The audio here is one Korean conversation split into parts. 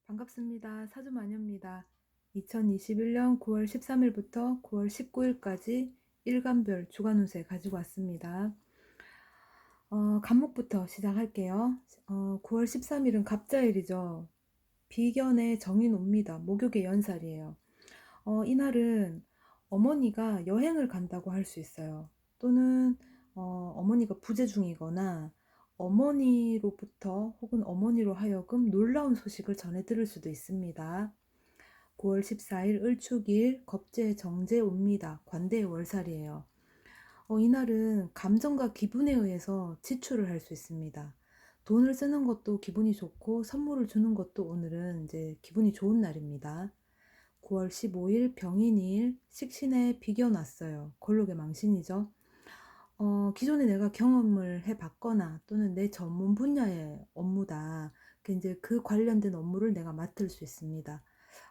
반갑습니다. 사주마녀입니다. 2021년 9월 13일부터 9월 19일까지 일간별 주간 운세 가지고 왔습니다. 간목부터 시작할게요. 9월 13일은 갑자일이죠. 비견의 정인 옵니다. 목욕의 연살이에요. 이날은 어머니가 여행을 간다고 할 수 있어요. 또는 어머니가 부재 중이거나 어머니로부터 혹은 어머니로 하여금 놀라운 소식을 전해 들을 수도 있습니다. 9월 14일 을축일 겁재 정제 옵니다. 관대의 월살이에요. 이날은 감정과 기분에 의해서 지출을 할 수 있습니다. 돈을 쓰는 것도 기분이 좋고 선물을 주는 것도 오늘은 이제 기분이 좋은 날입니다. 9월 15일 병인일 식신에 비견 왔어요. 걸록의 망신이죠. 기존에 내가 경험을 해봤거나 또는 내 전문 분야의 업무다. 이제 그 관련된 업무를 내가 맡을 수 있습니다.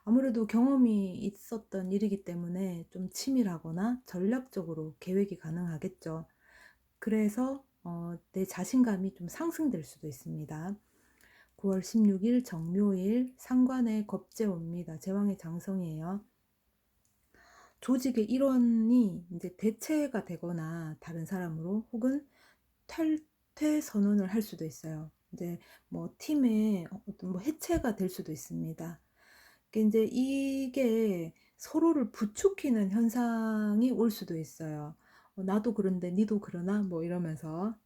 아무래도 경험이 있었던 일이기 때문에 좀 치밀하거나 전략적으로 계획이 가능하겠죠. 그래서 내 자신감이 좀 상승될 수도 있습니다. 9월 16일 정묘일 상관의 겁재 옵니다. 제왕의 장성이에요. 조직의 일원이 이제 대체가 되거나 다른 사람으로 혹은 탈퇴 선언을 할 수도 있어요. 이제 뭐 팀의 어떤 뭐 해체가 될 수도 있습니다. 이제 이게 서로를 부추기는 현상이 올 수도 있어요. 나도 그런데 니도 그러나 뭐 이러면서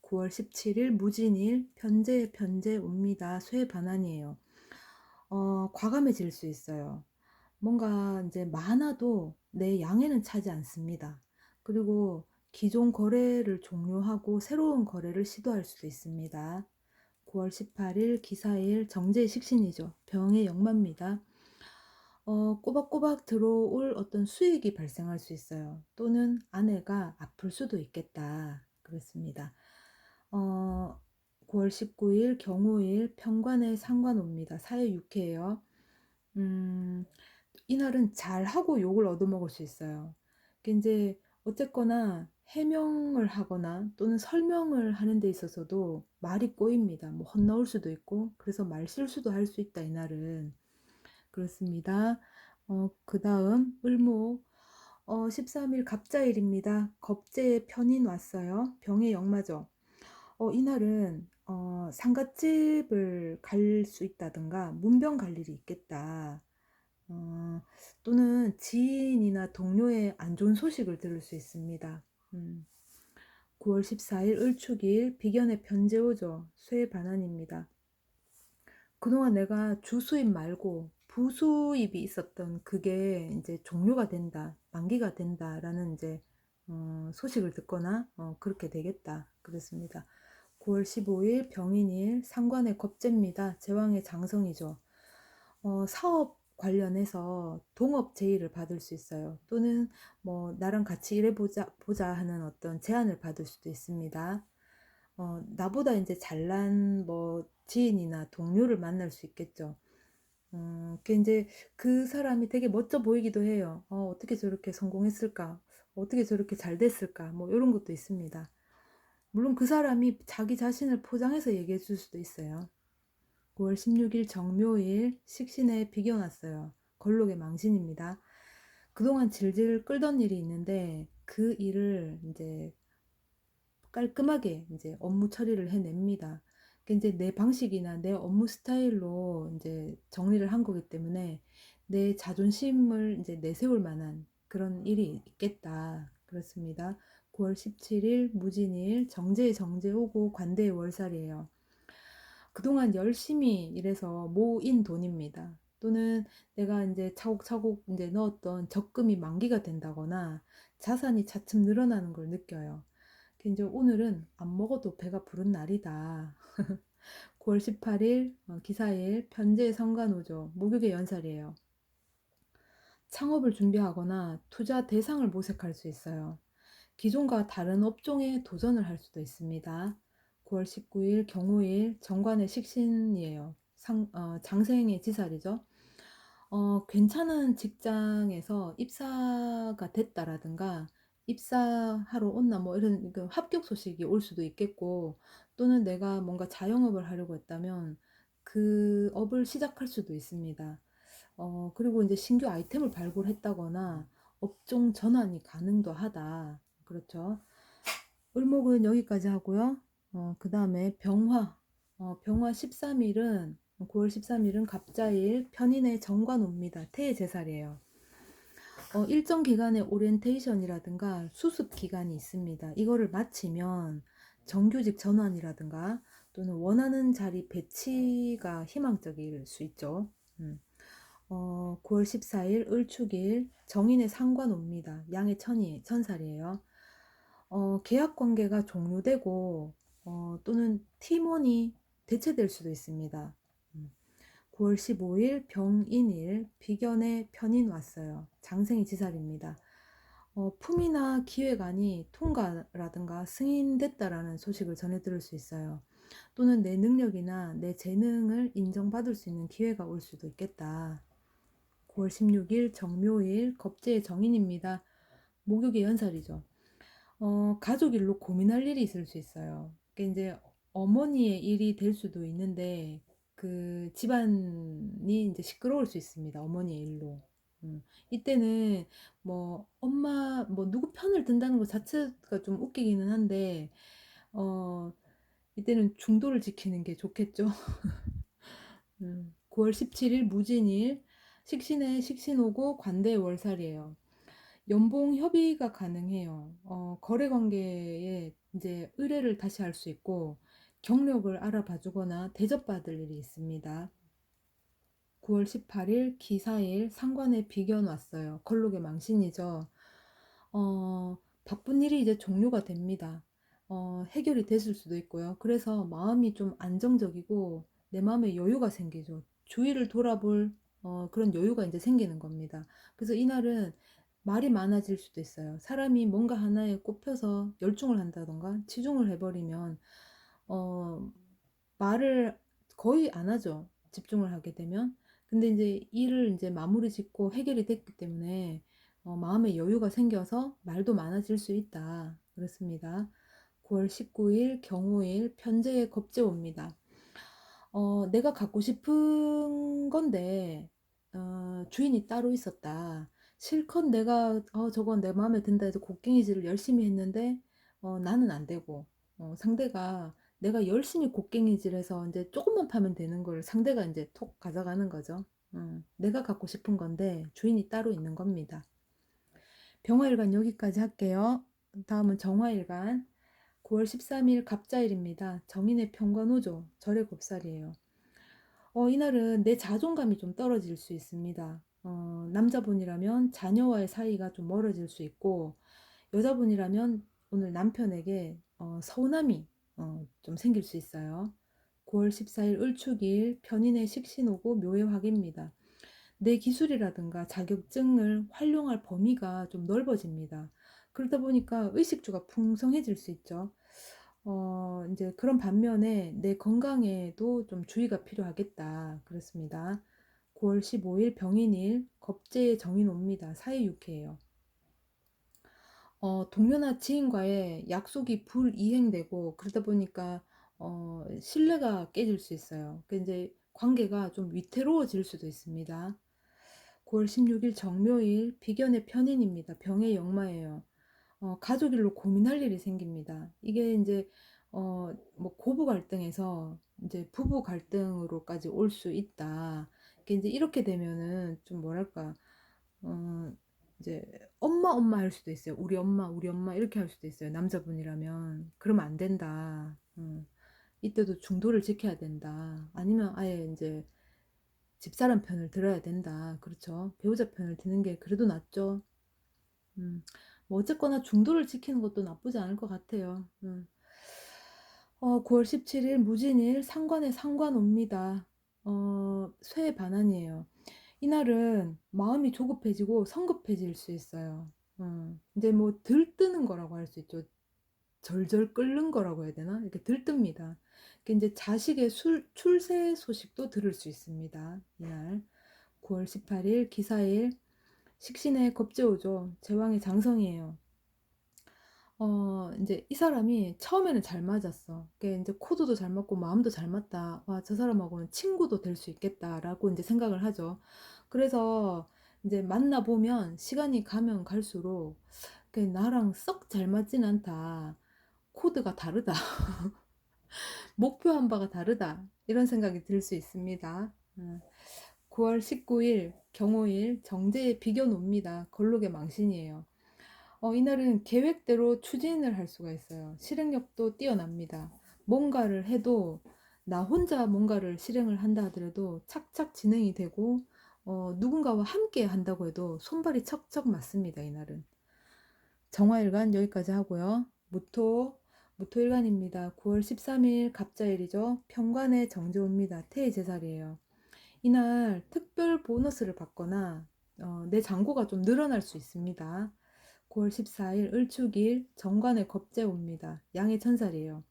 9월 17일 무진일 편제 옵니다. 쇠 반환이에요. 과감해질 수 있어요. 뭔가 이제 많아도 내 양에는 차지 않습니다. 그리고 기존 거래를 종료하고 새로운 거래를 시도할 수도 있습니다. 9월 18일 기사일 정제의 식신이죠. 병의 역마입니다. 꼬박꼬박 들어올 어떤 수익이 발생할 수 있어요. 또는 아내가 아플 수도 있겠다. 그렇습니다. 9월 19일 경호일 편관에 상관옵니다. 사회 육회예요. 음, 이날은 잘하고 욕을 얻어먹을 수 있어요. 이제 어쨌거나 해명을 하거나 또는 설명을 하는 데 있어서도 말이 꼬입니다. 뭐 헛나올 수도 있고 그래서 말실수도 할 수 있다 이날은. 그렇습니다. 그 다음 을목 13일 갑자일입니다. 겁재의 편인 왔어요. 병의 역마죠. 이날은 상갓집을 갈 수 있다든가 문병 갈 일이 있겠다. 또는 지인이나 동료의 안 좋은 소식을 들을 수 있습니다. 9월 14일 을축일 비견의 편제오죠. 쇠 반환입니다. 그동안 내가 주수입 말고 부수입이 있었던 그게 이제 종료가 된다, 만기가 된다라는 이제 소식을 듣거나 그렇게 되겠다. 그렇습니다. 9월 15일 병인일 상관의 겁재입니다. 제왕의 장성이죠. 사업 관련해서 동업 제의를 받을 수 있어요. 또는 뭐 나랑 같이 일해보자 하는 어떤 제안을 받을 수도 있습니다. 나보다 이제 잘난 뭐 지인이나 동료를 만날 수 있겠죠. 그 이제 그 사람이 되게 멋져 보이기도 해요. 어떻게 저렇게 성공했을까? 어떻게 저렇게 잘 됐을까? 뭐 이런 것도 있습니다. 물론 그 사람이 자기 자신을 포장해서 얘기해 줄 수도 있어요. 9월 16일 정묘일 식신에 비겨놨어요. 걸록의 망신입니다. 그동안 질질 끌던 일이 있는데 그 일을 이제 깔끔하게 이제 업무 처리를 해냅니다. 이제 내 방식이나 내 업무 스타일로 이제 정리를 한 거기 때문에 내 자존심을 이제 내세울 만한 그런 일이 있겠다. 그렇습니다. 9월 17일 무진일 정제의 정제 오고 관대의 월살이에요. 그동안 열심히 일해서 모인 돈입니다. 또는 내가 이제 차곡차곡 이제 넣었던 적금이 만기가 된다거나 자산이 차츰 늘어나는 걸 느껴요. 이제 오늘은 안 먹어도 배가 부른 날이다. 9월 18일 기사일 편제의 성간호죠. 목욕의 연살이에요. 창업을 준비하거나 투자 대상을 모색할 수 있어요. 기존과 다른 업종에 도전을 할 수도 있습니다. 9월 19일 경호일 정관의 식신이에요. 장생의 지살이죠. 괜찮은 직장에서 입사가 됐다라든가 입사하러 온나 뭐 이런 합격 소식이 올 수도 있겠고 또는 내가 뭔가 자영업을 하려고 했다면 그 업을 시작할 수도 있습니다. 그리고 이제 신규 아이템을 발굴했다거나 업종 전환이 가능도 하다. 그렇죠. 을목은 여기까지 하고요. 그 다음에 병화. 병화 13일은 9월 13일은 갑자일 편인의 정관옵니다. 태의 제살이에요. 일정 기간의 오리엔테이션이라든가 수습 기간이 있습니다. 이거를 마치면 정규직 전환이라든가 또는 원하는 자리 배치가 희망적일 수 있죠. 9월 14일 을축일 정인의 상관옵니다. 양의 천살이에요. 계약 관계가 종료되고 또는 팀원이 대체될 수도 있습니다. 9월 15일 병인일 비견의 편인 왔어요. 장생이 지살입니다. 품이나 기획안이 통과라든가 승인됐다라는 소식을 전해 들을 수 있어요. 또는 내 능력이나 내 재능을 인정받을 수 있는 기회가 올 수도 있겠다. 9월 16일 정묘일 겁재의 정인입니다. 목욕의 연살이죠. 가족 일로 고민할 일이 있을 수 있어요. 그게 이제 어머니의 일이 될 수도 있는데 그 집안이 이제 시끄러울 수 있습니다. 어머니의 일로. 이때는 뭐 엄마 뭐 누구 편을 든다는 것 자체가 좀 웃기기는 한데 이때는 중도를 지키는 게 좋겠죠. 9월 17일 무진일 식신의 식신오고 관대의 월살이에요. 연봉 협의가 가능해요. 거래 관계에 이제 의뢰를 다시 할 수 있고 경력을 알아봐 주거나 대접받을 일이 있습니다. 9월 18일 기사일 상관의 비견 왔어요. 걸록의 망신이죠. 바쁜 일이 이제 종료가 됩니다. 해결이 됐을 수도 있고요. 그래서 마음이 좀 안정적이고 내 마음에 여유가 생기죠. 주위를 돌아볼 그런 여유가 이제 생기는 겁니다. 그래서 이날은 말이 많아질 수도 있어요. 사람이 뭔가 하나에 꼽혀서 열중을 한다던가 치중을 해버리면 말을 거의 안 하죠. 집중을 하게 되면. 근데 이제 일을 이제 마무리 짓고 해결이 됐기 때문에 마음의 여유가 생겨서 말도 많아질 수 있다. 그렇습니다. 9월 19일 경호일 편제의 겁제 옵니다. 내가 갖고 싶은 건데 주인이 따로 있었다. 실컷 내가 저건 내 마음에 든다 해서 곡괭이질을 열심히 했는데 나는 안 되고 상대가 내가 열심히 곡괭이질해서 이제 조금만 파면 되는 걸 상대가 이제 톡 가져가는 거죠. 내가 갖고 싶은 건데 주인이 따로 있는 겁니다. 병화일간 여기까지 할게요. 다음은 정화일간 9월 13일 갑자일입니다. 정인의 평관오죠. 절의 곱살이에요. 이날은 내 자존감이 좀 떨어질 수 있습니다. 남자분이라면 자녀와의 사이가 좀 멀어질 수 있고 여자분이라면 오늘 남편에게 서운함이 좀 생길 수 있어요. 9월 14일 을축일 편인의 식신오고 묘의 화기입니다. 내 기술이라든가 자격증을 활용할 범위가 좀 넓어집니다. 그러다 보니까 의식주가 풍성해질 수 있죠. 이제 그런 반면에 내 건강에도 좀 주의가 필요하겠다. 그렇습니다. 9월 15일 병인일 겁재의 정인 옵니다. 사회육회예요. 동료나 지인과의 약속이 불이행되고 그러다 보니까 신뢰가 깨질 수 있어요. 그 이제 관계가 좀 위태로워질 수도 있습니다. 9월 16일 정묘일 비견의 편인입니다. 병의 역마예요. 가족 일로 고민할 일이 생깁니다. 이게 이제 뭐 고부 갈등에서 이제 부부 갈등으로까지 올 수 있다. 이제 이렇게 되면은 좀 뭐랄까 어, 이제 엄마 할 수도 있어요. 우리 엄마 이렇게 할 수도 있어요. 남자분이라면 그러면 안 된다. 이때도 중도를 지켜야 된다. 아니면 아예 이제 집사람 편을 들어야 된다. 그렇죠. 배우자 편을 드는 게 그래도 낫죠. 음, 뭐 어쨌거나 중도를 지키는 것도 나쁘지 않을 것 같아요. 9월 17일 무진일 상관에 상관 옵니다. 쇠의 반환이에요. 이날은 마음이 조급해지고 성급해질 수 있어요. 이제 뭐 들뜨는 거라고 할 수 있죠. 절절 끓는 거라고 해야 되나? 이렇게 들뜹니다. 이제 자식의 출세 소식도 들을 수 있습니다. 이날 9월 18일 기사일 식신의 겁재오죠. 제왕의 장성이에요. 인제 이 사람이 처음에는 잘 맞았어. 그게 인제 코드도 잘 맞고 마음도 잘 맞다. '와 저 사람하고는 친구도 될 수 있겠다.'라고 인제 생각을 하죠. 그래서 인제 만나 보면 시간이 가면 갈수록 그 '나랑 썩 잘 맞진 않다. 코드가 다르다. 목표한 바가 다르다.' 이런 생각이 들 수 있습니다. 9월 19일 경호일 정제의 비견옵니다. 걸록의 망신이에요. 이날은 계획대로 추진을 할 수가 있어요. 실행력도 뛰어납니다. 뭔가를 해도 나 혼자 뭔가를 실행을 한다 하더라도 착착 진행이 되고 누군가와 함께 한다고 해도 손발이 척척 맞습니다. 이날은. 정화일간 여기까지 하고요. 무토일간입니다. 9월 13일 갑자일이죠. 편관의 정제옵니다. 태의 제살이에요. 이날 특별 보너스를 받거나 내 잔고가 좀 늘어날 수 있습니다. 9월 14일 을축일 정관의 겁재 옵니다. 양의 천살이에요.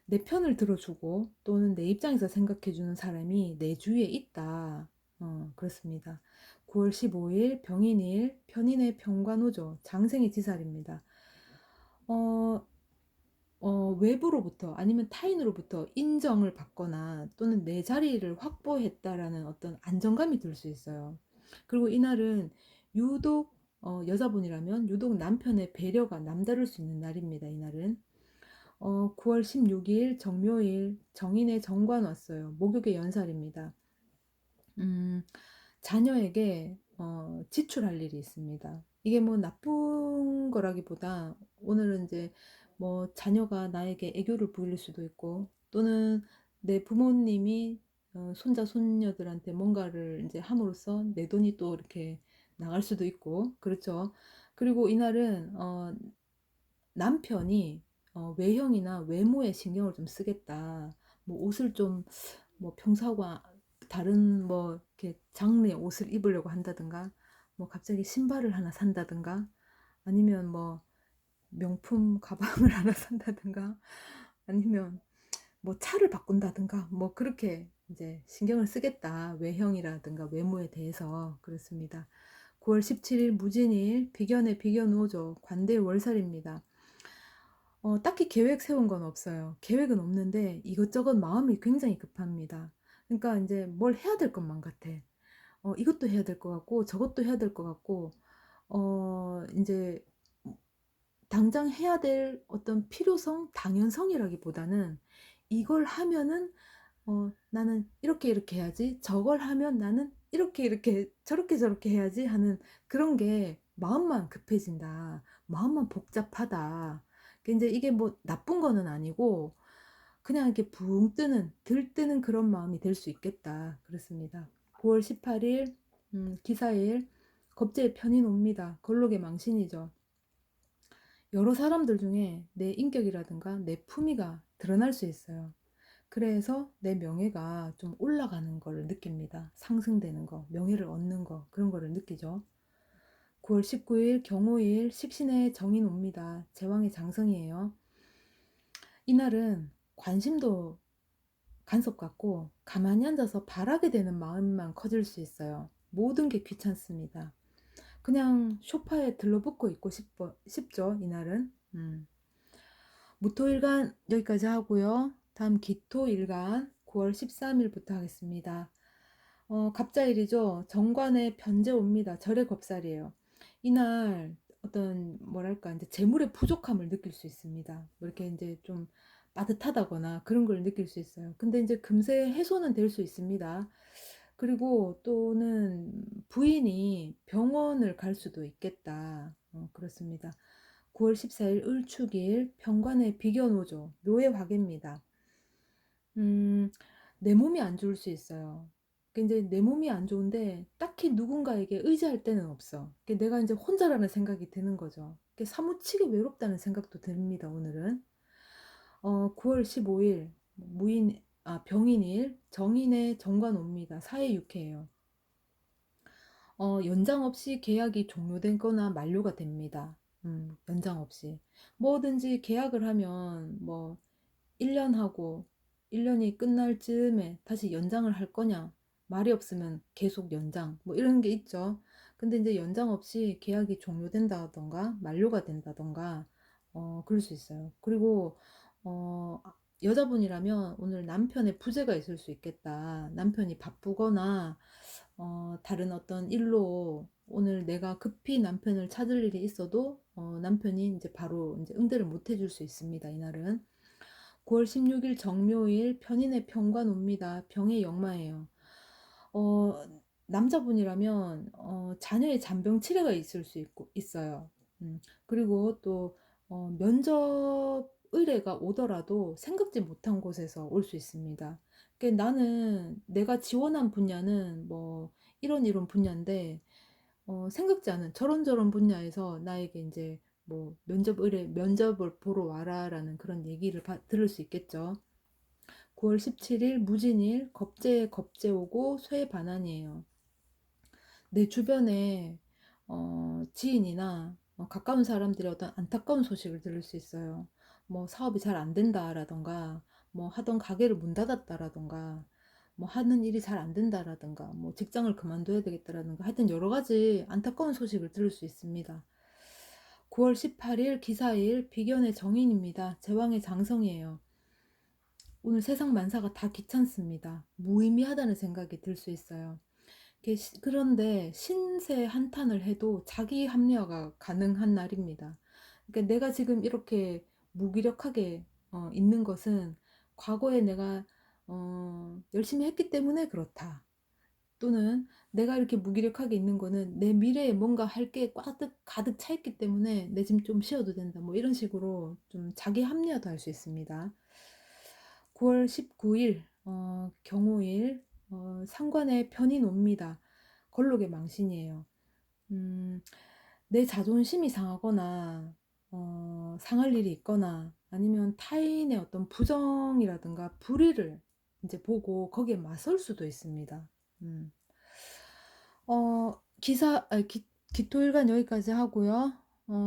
내 편을 들어주고 또는 내 입장에서 생각해주는 사람이 내 주위에 있다. 그렇습니다. 9월 15일 병인일 편인의 편관오죠. 장생의 지살입니다. 어, 외부로부터 아니면 타인으로부터 인정을 받거나 또는 내 자리를 확보했다라는 어떤 안정감이 들 수 있어요. 그리고 이날은 유독 여자분이라면 유독 남편의 배려가 남다를 수 있는 날입니다. 이날은 9월 16일 정묘일 정인의 정관 왔어요. 목욕의 연살입니다. 음, 자녀에게 지출할 일이 있습니다. 이게 뭐 나쁜 거라기보다 오늘은 이제 뭐 자녀가 나에게 애교를 부릴 수도 있고 또는 내 부모님이 손자 손녀들한테 뭔가를 이제 함으로써 내 돈이 또 이렇게 나갈 수도 있고 그렇죠. 그리고 이날은 남편이 외형이나 외모에 신경을 좀 쓰겠다. 뭐 옷을 좀 뭐 평소하고 다른 뭐 이렇게 장르의 옷을 입으려고 한다든가 뭐 갑자기 신발을 하나 산다든가 아니면 뭐 명품 가방을 하나 산다든가 아니면 뭐 차를 바꾼다든가 뭐 그렇게 이제 신경을 쓰겠다. 외형이라든가 외모에 대해서 그렇습니다. 9월 17일 무진일 비견의 비견오죠. 관대의 월살입니다. 딱히 계획 세운 건 없어요. 계획은 없는데 이것저것 마음이 굉장히 급합니다. 그러니까 이제 뭘 해야 될 것만 같아. 이것도 해야 될 것 같고 저것도 해야 될 것 같고 인제 당장 해야 될 어떤 필요성, 당연성이라기보다는 이걸 하면은 '나는 이렇게, 이렇게 해야지. 저걸 하면 나는 이렇게, 이렇게 저렇게, 저렇게 해야지.' 하는 그런 게 마음만 급해진다. 마음만 복잡하다. 그 인제 이게 뭐 나쁜 거는 아니고 그냥 이렇게 붕 뜨는 들뜨는 그런 마음이 될 수 있겠다. 그렇습니다. 9월 18일 기사일 겁재의 편인 옵니다. 걸록의 망신이죠. 여러 사람들 중에 내 인격이라든가 내 품위가 드러날 수 있어요. 그래서 내 명예가 좀 올라가는 거를 느낍니다. 상승되는 거, 명예를 얻는 거, 그런 거를 느끼죠. 9월 19일 경호일 식신의 정인 옵니다. 제왕의 장성이에요. 이날은 관심도 간섭 같고 가만히 앉아서 바라게 되는 마음만 커질 수 있어요. 모든 게 귀찮습니다. 그냥 소파에 들러붙고 있고 싶죠, 이날은. 무토일간 여기까지 하고요. 다음 기토일간 9월 13일부터 하겠습니다. 갑자일이죠. 정관의 변제 옵니다. 절의 겁살이에요. 이날 어떤 뭐랄까 이제 재물의 부족함을 느낄 수 있습니다. 뭐 이렇게 이제 좀 빠듯하다거나 그런 걸 느낄 수 있어요. 근데 이제 금세 해소는 될 수 있습니다. 그리고 또는 부인이 병원을 갈 수도 있겠다. 그렇습니다. 9월 14일 을축일 병관의 비견오죠. 묘의 화개입니다. 음, 내 몸이 안 좋을 수 있어요. 이제 내 몸이 안 좋은데 딱히 누군가에게 의지할 데는 없어. 내가 이제 혼자라는 생각이 드는 거죠. 사무치게 외롭다는 생각도 듭니다. 오늘은 9월 15일 병인일 정인의 정관 옵니다. 사해육회예요. 연장 없이 계약이 종료되거나 만료가 됩니다. 연장 없이 뭐든지 계약을 하면 뭐 1년 하고 1년이 끝날 즈음에 다시 연장을 할 거냐 말이 없으면 계속 연장 뭐 이런 게 있죠. 근데 이제 연장 없이 계약이 종료된다던가 만료가 된다던가 그럴 수 있어요. 그리고 여자분이라면 오늘 남편의 부재가 있을 수 있겠다. 남편이 바쁘거나 다른 어떤 일로 오늘 내가 급히 남편을 찾을 일이 있어도 남편이 이제 바로 이제 응대를 못 해줄 수 있습니다. 이날은 9월 16일 정묘일 편인의 평관옵니다. 병의 역마예요. 어, 남자분이라면 자녀의 잔병 치레가 있을 수 있어요. 그리고 또 면접 의뢰가 오더라도 생각지 못한 곳에서 올 수 있습니다. 그러니까 나는 내가 지원한 분야는 뭐 이런 분야인데 생각지 않은 저런저런 분야에서 나에게 이제 뭐 면접을 보러 와라라는 그런 얘기를 들을 수 있겠죠. 9월 17일 무진일 겁재에 겁재 오고 쇠 반환이에요. 내 주변에 지인이나 가까운 사람들이 어떤 안타까운 소식을 들을 수 있어요. 뭐 사업이 잘 안 된다라던가, 뭐 하던 가게를 문 닫았다라던가, 뭐 하는 일이 잘 안 된다라던가, 뭐 직장을 그만둬야 되겠다라던가, 하여튼 여러 가지 안타까운 소식을 들을 수 있습니다. 9월 18일 기사일 비견의 정인입니다. 제왕의 장성이에요. 오늘 세상 만사가 다 귀찮습니다. 무의미하다는 생각이 들 수 있어요. 그런데 신세 한탄을 해도 자기 합리화가 가능한 날입니다. 그러니까 내가 지금 이렇게 무기력하게 있는 것은 과거에 내가 열심히 했기 때문에 그렇다. 또는 내가 이렇게 무기력하게 있는 거는 내 미래에 뭔가 할 게 가득 차 있기 때문에 내 지금 좀 쉬어도 된다. 뭐 이런 식으로 좀 자기 합리화도 할 수 있습니다. 9월 19일 경호일 상관의 편인 옵니다. 걸록의 망신이에요. 음, 내 자존심이 상하거나 상할 일이 있거나 아니면 타인의 어떤 부정이라든가 불의를 이제 보고 거기에 맞설 수도 있습니다. 음. 기토일간 여기까지 하고요.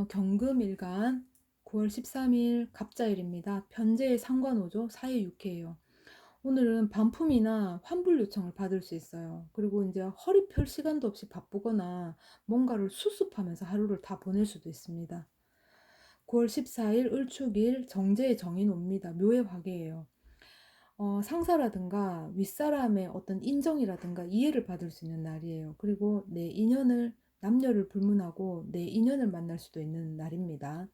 경금일간 9월 13일 갑자일입니다. 편제의 상관오죠. 사회육회예요. 오늘은 반품이나 환불 요청을 받을 수 있어요. 그리고 이제 허리 펼 시간도 없이 바쁘거나 뭔가를 수습하면서 하루를 다 보낼 수도 있습니다. 9월 14일 을축일 정제의 정인 옵니다. 묘의 화계예요. 상사라든가 윗사람의 어떤 인정이라든가 이해를 받을 수 있는 날이에요. 그리고 남녀를 불문하고 내 인연을 만날 수도 있는 날입니다.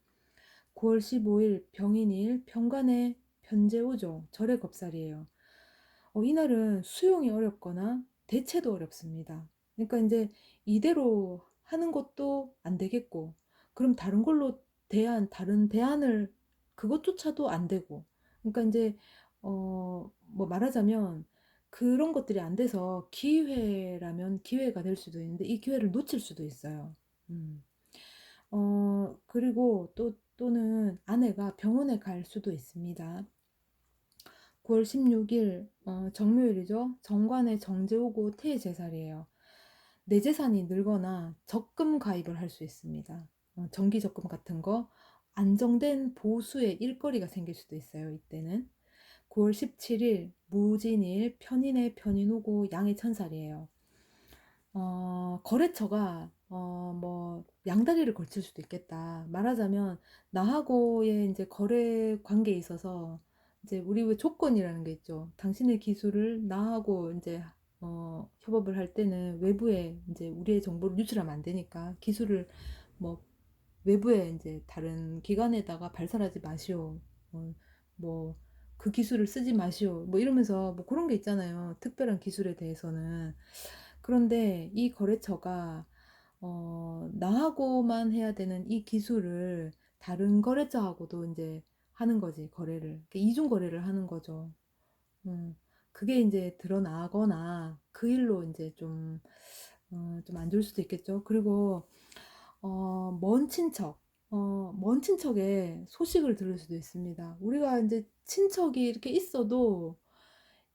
9월 15일 병인일 편관의 편제오죠. 절의 겁살이에요. 이날은 수용이 어렵거나 대체도 어렵습니다. 그러니까 이제 이대로 하는 것도 안 되겠고, 그럼 다른 걸로 다른 대안을 그것조차도 안 되고, 그러니까 이제 뭐 말하자면 그런 것들이 안 돼서 기회라면 기회가 될 수도 있는데 이 기회를 놓칠 수도 있어요. 음. 그리고 또는 아내가 병원에 갈 수도 있습니다. 9월 16일 정묘일이죠. 정관의 정제오고 태의 제살이에요. 내 재산이 늘거나 적금 가입을 할 수 있습니다. 정기 적금 같은 거 안정된 보수의 일거리가 생길 수도 있어요. 이때는 9월 17일 무진일 편인의 편인오고 양의 천살이에요. 거래처가 뭐 양다리를 걸칠 수도 있겠다. 말하자면 나하고의 이제 거래 관계에 있어서 이제 우리 왜 조건이라는 게 있죠. 당신의 기술을 나하고 이제 협업을 할 때는 외부에 이제 우리의 정보를 유출하면 안 되니까 기술을 뭐 외부에 이제 다른 기관에다가 발설하지 마시오. 뭐 그 기술을 쓰지 마시오. 뭐 이러면서 뭐 그런 게 있잖아요. 특별한 기술에 대해서는. 그런데 이 거래처가 나하고만 해야 되는 이 기술을 다른 거래처하고도 이제 하는 거지, 거래를. 그러니까 이중 거래를 하는 거죠. 음, 그게 이제 드러나거나 그 일로 이제 좀 안 좋을 수도 있겠죠. 그리고 먼 친척의 소식을 들을 수도 있습니다. 우리가 이제 친척이 이렇게 있어도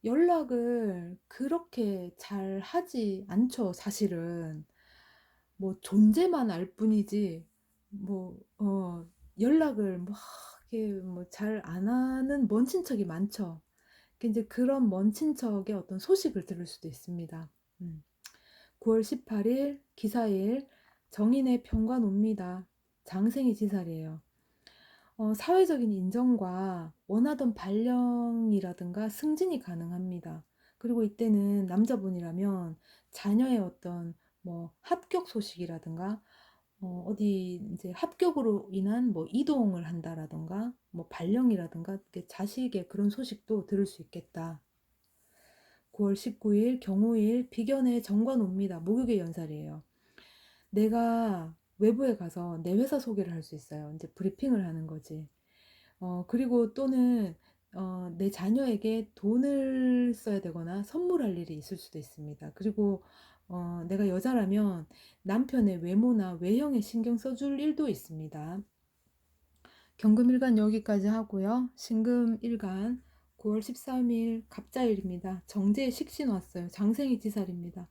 연락을 그렇게 잘 하지 않죠, 사실은. 뭐 존재만 알 뿐이지, 뭐, 연락을 뭐, 이렇게 뭐 잘 안 하는 먼 친척이 많죠. 이제 그런 먼 친척의 어떤 소식을 들을 수도 있습니다. 9월 18일 기사일 정인의 평관 옵니다. 장생이 지살이에요. 사회적인 인정과 원하던 발령이라든가 승진이 가능합니다. 그리고 이때는 남자분이라면 자녀의 어떤 뭐 합격 소식이라든가 어디 이제 합격으로 인한 뭐 이동을 한다라든가 뭐 발령이라든가 이렇게 자식의 그런 소식도 들을 수 있겠다. 9월 19일 경호일 비견의 정관 옵니다. 목요일 연살이에요. 내가 외부에 가서 내 회사 소개를 할 수 있어요. 이제 브리핑을 하는 거지. 그리고 또는 내 자녀에게 돈을 써야 되거나 선물할 일이 있을 수도 있습니다. 그리고 내가 여자라면 남편의 외모나 외형에 신경 써줄 일도 있습니다. 경금일간 여기까지 하고요. 신금일간 9월 13일 갑자일입니다. 정제의 식신 왔어요. 장생이 지살입니다.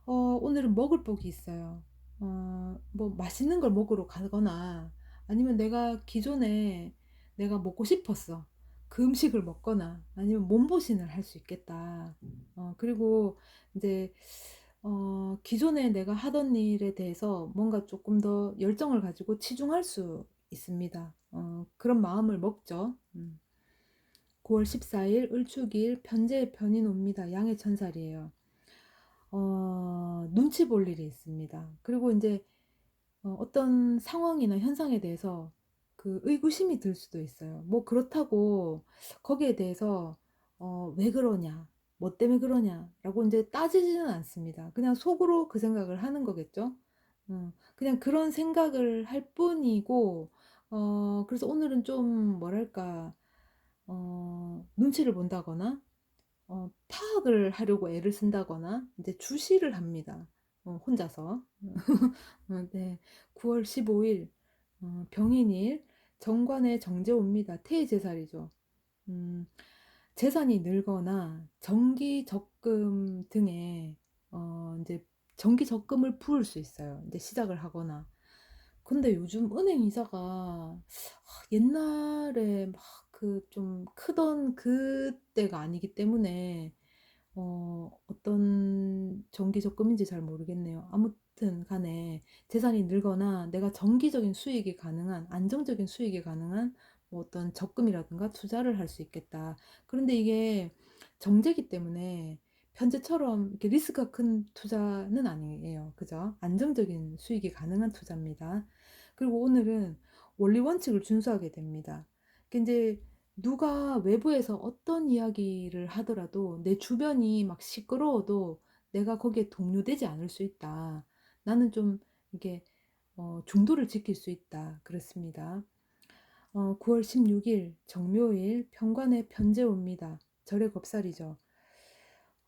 오늘은 먹을 복이 있어요. 뭐 맛있는 걸 먹으러 가거나 아니면 내가 기존에 내가 먹고 싶었어. 그 음식을 먹거나 아니면 몸보신을 할 수 있겠다. 그리고 이제 기존에 내가 하던 일에 대해서 뭔가 조금 더 열정을 가지고 치중할 수 있습니다. 그런 마음을 먹죠. 9월 14일 을축일 편재의 편인 옵니다. 양의 천살이에요. 눈치 볼 일이 있습니다. 그리고 이제 어떤 상황이나 현상에 대해서 그 의구심이 들 수도 있어요. 뭐 그렇다고 거기에 대해서 왜 그러냐, 뭐 때문에 그러냐라고 이제 따지지는 않습니다. 그냥 속으로 그 생각을 하는 거겠죠. 그냥 그런 생각을 할 뿐이고, 그래서 오늘은 좀 뭐랄까, 눈치를 본다거나 파악을 하려고 애를 쓴다거나 이제 주시를 합니다. 혼자서. 네. 9월 15일 병인일 정관의 정제 옵니다. 태제살이죠. 음, 재산이 늘거나 정기 적금 등에 이제 정기 적금을 부을 수 있어요. 이제 시작을 하거나. 근데 요즘 은행 이자가 옛날에 막 그 좀 크던 그때가 아니기 때문에 어떤 정기적금인지 잘 모르겠네요. 아무튼 간에 재산이 늘거나 내가 정기적인 수익이 가능한, 안정적인 수익이 가능한 뭐 어떤 적금이라든가 투자를 할 수 있겠다. 그런데 이게 정제기 때문에 현재처럼 이렇게 리스크가 큰 투자는 아니에요. 그죠? 안정적인 수익이 가능한 투자입니다. 그리고 오늘은 원리 원칙을 준수하게 됩니다. 이제 누가 외부에서 어떤 이야기를 하더라도 내 주변이 막 시끄러워도 내가 거기에 동요되지 않을 수 있다. 나는 좀 이게 중도를 지킬 수 있다. 그렇습니다. 9월 16일 정묘일 편관의 편제 옵니다. 절의 겁살이죠.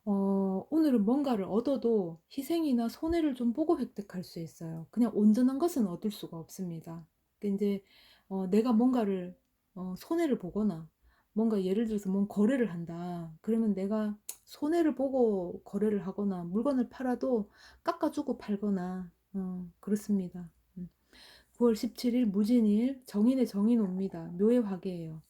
오늘은 뭔가를 얻어도 희생이나 손해를 좀 보고 획득할 수 있어요. 그냥 온전한 것은 얻을 수가 없습니다. 이제 내가 뭔가를 손해를 보거나 뭔가 예를 들어서 뭔 거래를 한다. 그러면 내가 손해를 보고 거래를 하거나 물건을 팔아도 깎아주고 팔거나 그렇습니다. 9월 17일 무진일 정인의 정인 옵니다. 묘의 화계예요.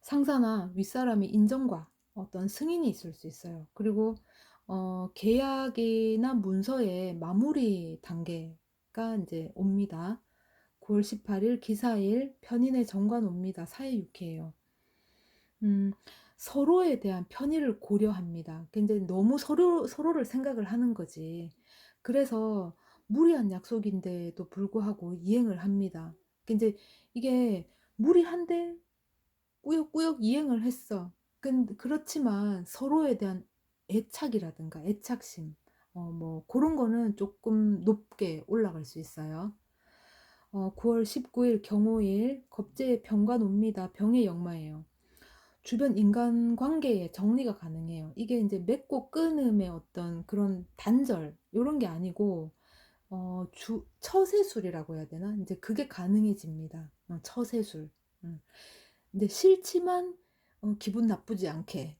상사나 윗사람의 인정과 어떤 승인이 있을 수 있어요. 그리고 계약이나 문서의 마무리 단계가 이제 옵니다. 9월 18일 기사일 편인의 정관 옵니다. 사회육회예요. 음, 서로에 대한 편의를 고려합니다. 근데 너무 서로를 생각을 하는 거지. 그래서 무리한 약속인데도 불구하고 이행을 합니다. 이제 이게 무리한데 꾸역꾸역 이행을 했어. 그렇지만 서로에 대한 애착이라든가 애착심, 뭐 그런 거는 조금 높게 올라갈 수 있어요. 9월 19일 경호일 겁재의 병관 옵니다. 병의 역마예요. 주변 인간관계에 정리가 가능해요. 이게 이제 맺고 끊음의 어떤 그런 단절 이런 게 아니고 처세술이라고 해야 되나? 이제 그게 가능해집니다. 처세술. 이제 싫지만 기분 나쁘지 않게,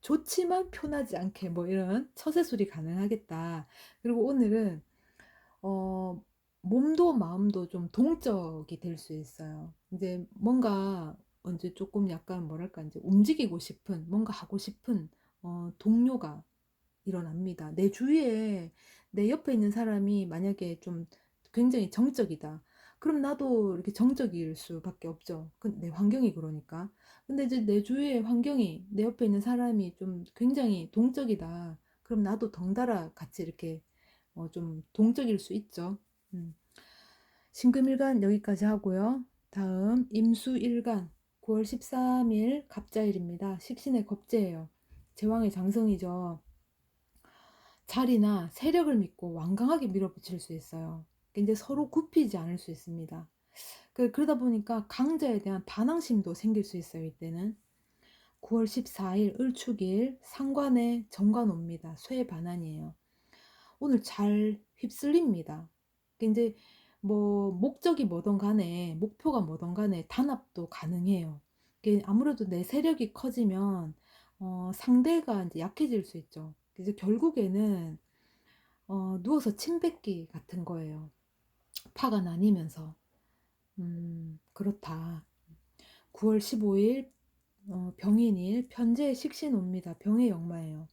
좋지만 편하지 않게 뭐 이런 처세술이 가능하겠다. 그리고 오늘은 어, 몸도 마음도 좀 동적이 될 수 있어요. 이제 뭔가 이제 조금 약간 뭐랄까 이제 움직이고 싶은 뭔가 하고 싶은 동료가 일어납니다. 내 주위에 내 옆에 있는 사람이 만약에 좀 굉장히 정적이다. 그럼 나도 이렇게 정적일 수밖에 없죠. 내 환경이 그러니까. 근데 이제 내 주위의 환경이, 내 옆에 있는 사람이 좀 굉장히 동적이다. 그럼 나도 덩달아 같이 이렇게 좀 동적일 수 있죠. 음. 신금일간 여기까지 하고요. 다음 임수일간 9월 13일 갑자일입니다. 식신의 겁재예요. 제왕의 장성이죠. 자리나 세력을 믿고 완강하게 밀어붙일 수 있어요. 이제 서로 굽히지 않을 수 있습니다. 그러다 보니까 강자에 대한 반항심도 생길 수 있어요. 이때는 9월 14일 을축일 상관의 정관옵니다. 쇠의 반환이에요. 오늘 잘 휩쓸립니다. 이제 뭐 목적이 뭐든 간에, 목표가 뭐든 간에 단합도 가능해요. 아무래도 내 세력이 커지면 상대가 이제 약해질 수 있죠. 그래서 결국에는 누워서 침 뱉기 같은 거예요. 파가 나뉘면서. 그렇다. 9월 15일 병인일 편제의 식신옵니다. 병의 역마예요.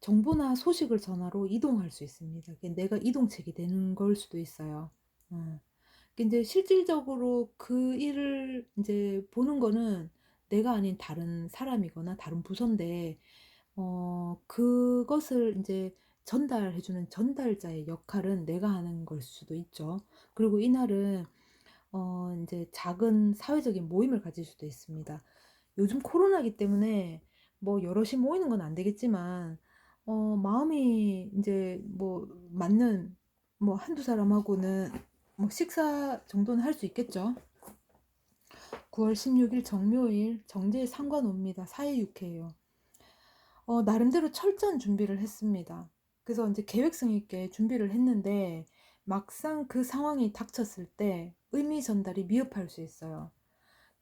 정보나 소식을 전화로 이동할 수 있습니다. 내가 이동책이 되는 걸 수도 있어요. 이제 실질적으로 그 일을 이제 보는 거는 내가 아닌 다른 사람이거나 다른 부서인데, 그것을 이제 전달해주는 전달자의 역할은 내가 하는 걸 수도 있죠. 그리고 이날은 이제 작은 사회적인 모임을 가질 수도 있습니다. 요즘 코로나기 때문에 뭐 여럿이 모이는 건 안 되겠지만, 마음이 이제 뭐 맞는 뭐 한두 사람하고는 뭐 식사 정도는 할 수 있겠죠. 9월 16일 정묘일 정제에 상관옵니다. 사회육회예요. 나름대로 철저한 준비를 했습니다. 그래서 이제 계획성 있게 준비를 했는데 막상 그 상황이 닥쳤을 때 의미 전달이 미흡할 수 있어요.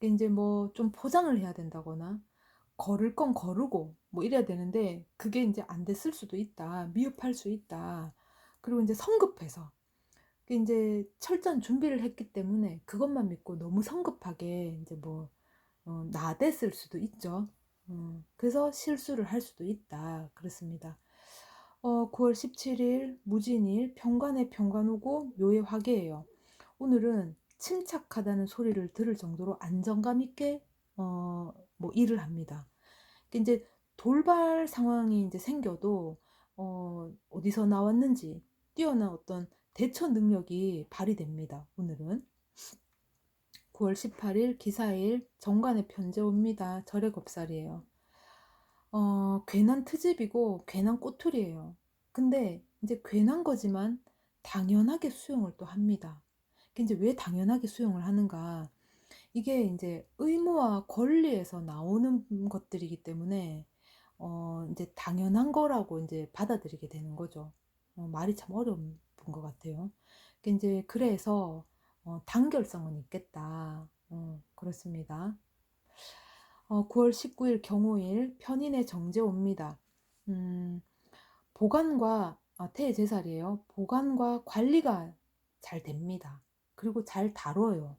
이제 뭐 좀 포장을 해야 된다거나 걸을 건 거르고 뭐 이래야 되는데 그게 이제 안 됐을 수도 있다. 미흡할 수 있다. 그리고 이제 성급해서 이제 철저한 준비를 했기 때문에 그것만 믿고 너무 성급하게 이제 뭐 나댔을 수도 있죠. 그래서 실수를 할 수도 있다. 그렇습니다. 9월 17일 무진일 평관의 평관오고 묘의 화개예요. 오늘은 침착하다는 소리를 들을 정도로 안정감 있게 뭐 일을 합니다. 이제 돌발 상황이 이제 생겨도 어디서 나왔는지 뛰어난 어떤 대처 능력이 발휘됩니다. 오늘은 9월 18일 기사일 정관의 편제 옵니다. 절의 겁살이에요. 괜한 트집이고 괜한 꼬투리예요. 근데 이제 괜한 거지만 당연하게 수용을 또 합니다. 이제 왜 당연하게 수용을 하는가? 이게 이제 의무와 권리에서 나오는 것들이기 때문에 이제 당연한 거라고 이제 받아들이게 되는 거죠. 말이 참 어려운 것 같아요. 이제 그래서 단결성은 있겠다. 그렇습니다. 9월 19일 경호일 편인의 정제 옵니다. 음, 보관과 태의 제살이에요. 보관과 관리가 잘 됩니다. 그리고 잘 다뤄요.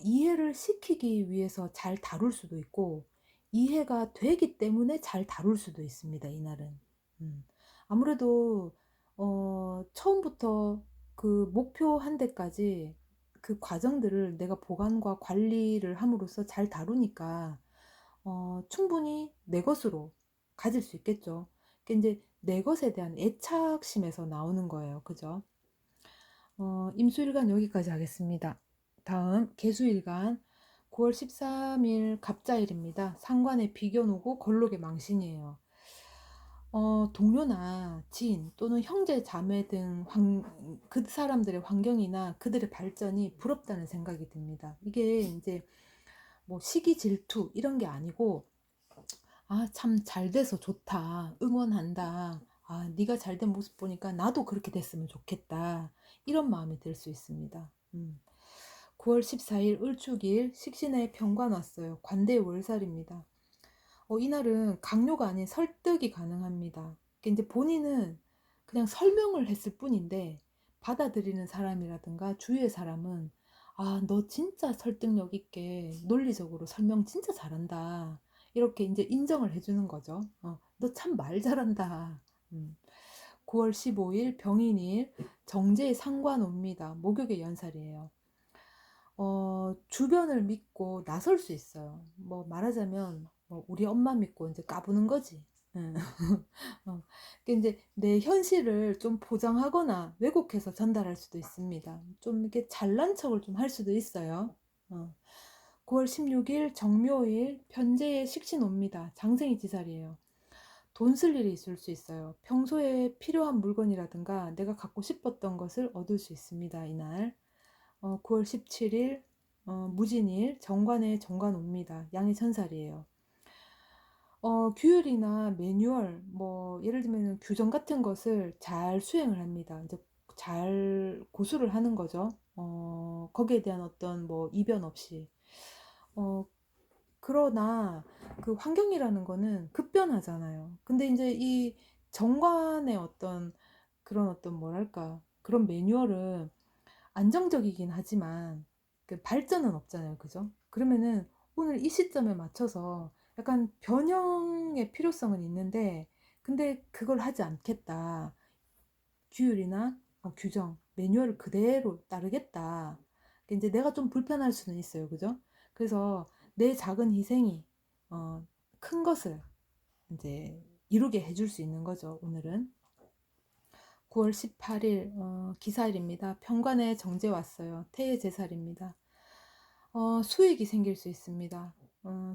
이해를 시키기 위해서 잘 다룰 수도 있고 이해가 되기 때문에 잘 다룰 수도 있습니다. 이날은. 음. 아무래도 처음부터 그 목표한 데까지 그 과정들을 내가 보관과 관리를 함으로써 잘 다루니까 충분히 내 것으로 가질 수 있겠죠. 그게 이제 내 것에 대한 애착심에서 나오는 거예요. 그죠? 임수일간 여기까지 하겠습니다. 다음 개수일간 9월 13일 갑자일입니다. 상관의 비견오고 걸록의 망신이에요. 동료나 지인 또는 형제 자매 등 그 사람들의 환경이나 그들의 발전이 부럽다는 생각이 듭니다. 이게 이제 뭐 시기 질투 이런 게 아니고 참 잘 돼서 좋다. 응원한다. 네가 잘 된 모습 보니까 나도 그렇게 됐으면 좋겠다. 이런 마음이 들 수 있습니다. 9월 14일 을축일 식신의 병관 왔어요. 관대의 월살입니다. 이날은 강요가 아닌 설득이 가능합니다. 이제 본인은 그냥 설명을 했을 뿐인데 받아들이는 사람이라든가 주위의 사람은 너 진짜 설득력 있게 논리적으로 설명 진짜 잘한다. 이렇게 이제 인정을 해주는 거죠. 너 참 말 잘한다. 9월 15일 병인일, 정제의 상관옵니다. 목욕의 연살이에요. 주변을 믿고 나설 수 있어요. 뭐 말하자면 뭐 우리 엄마 믿고 이제 까부는 거지. 응. 그러니까 이제 내 현실을 좀 포장하거나 왜곡해서 전달할 수도 있습니다. 좀 이렇게 잘난 척을 좀 할 수도 있어요. 어. 9월 16일 정묘일 편재의 식신옵니다. 장생이 지살이에요. 돈 쓸 일이 있을 수 있어요. 평소에 필요한 물건이라든가 내가 갖고 싶었던 것을 얻을 수 있습니다. 이날. 9월 17일 무진일 정관의 정관 옵니다. 양의 천살이에요. 규율이나 매뉴얼, 뭐 예를 들면 규정 같은 것을 잘 수행을 합니다. 이제 잘 고수를 하는 거죠. 거기에 대한 어떤 뭐 이변 없이. 어, 그러나 그 환경이라는 거는 급변하잖아요. 근데 이제 이 정관의 어떤 그런 어떤 뭐랄까 그런 매뉴얼은 안정적이긴 하지만 그 발전은 없잖아요. 그죠? 그러면은 오늘 이 시점에 맞춰서 약간 변형의 필요성은 있는데 근데 그걸 하지 않겠다. 규율이나 규정, 매뉴얼을 그대로 따르겠다. 이제 내가 좀 불편할 수는 있어요. 그죠? 그래서 내 작은 희생이 큰 것을 이제 이루게 해줄 수 있는 거죠. 오늘은. 9월 18일 기사일입니다. 편관에 정제 왔어요. 태의 제살입니다. 수익이 생길 수 있습니다.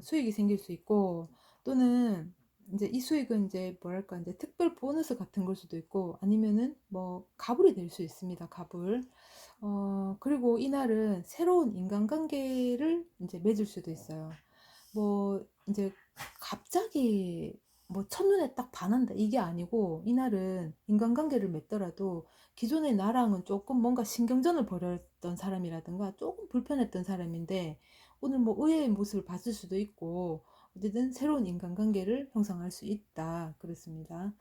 수익이 생길 수 있고 또는 이제 이 수익은 이제 뭐랄까 이제 특별 보너스 같은 걸 수도 있고 아니면은 뭐 가불이 될 수 있습니다. 가불. 그리고 이날은 새로운 인간관계를 이제 맺을 수도 있어요. 뭐 이제 갑자기 뭐 첫눈에 딱 반한다 이게 아니고 이날은 인간관계를 맺더라도 기존의 나랑은 조금 뭔가 신경전을 벌였던 사람이라든가 조금 불편했던 사람인데 오늘 뭐 의외의 모습을 봤을 수도 있고 어쨌든 새로운 인간관계를 형성할 수 있다 그렇습니다.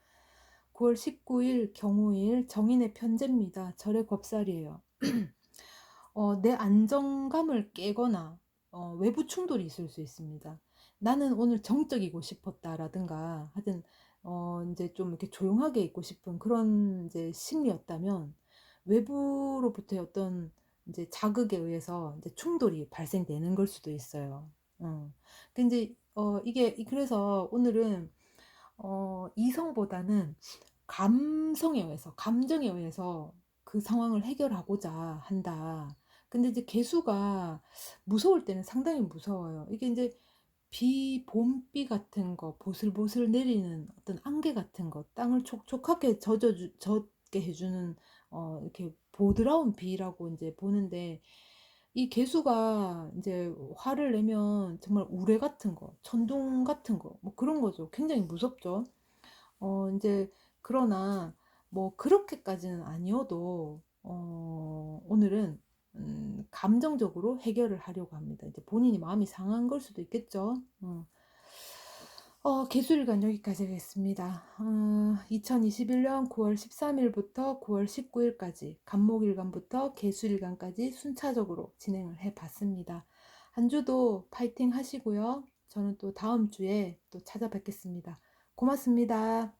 9월 19일 경호일 정인의 편제입니다. 절의 겁살이에요. 내 안정감을 깨거나 외부 충돌이 있을 수 있습니다. 나는 오늘 정적이고 싶었다라든가 하여튼 이제 좀 이렇게 조용하게 있고 싶은 그런 이제 심리였다면 외부로부터의 어떤 이제 자극에 의해서 이제 충돌이 발생되는 걸 수도 있어요. 근데 이제 이게 그래서 오늘은 이성보다는 감성에 의해서, 감정에 의해서 그 상황을 해결하고자 한다. 근데 이제 개수가 무서울 때는 상당히 무서워요. 이게 이제 봄비 같은 거, 보슬보슬 내리는 어떤 안개 같은 거, 땅을 촉촉하게 젖게 해주는, 이렇게 보드라운 비라고 이제 보는데, 이 개수가 이제 화를 내면 정말 우레 같은 거, 천둥 같은 거, 뭐 그런 거죠. 굉장히 무섭죠. 이제 그러나 뭐 그렇게까지는 아니어도 오늘은 감정적으로 해결을 하려고 합니다. 이제 본인이 마음이 상한 걸 수도 있겠죠. 개수일간 여기까지 하겠습니다. 2021년 9월 13일부터 9월 19일까지 간목일간부터 개수일간까지 순차적으로 진행을 해봤습니다. 한 주도 파이팅 하시고요. 저는 또 다음 주에 또 찾아뵙겠습니다. 고맙습니다.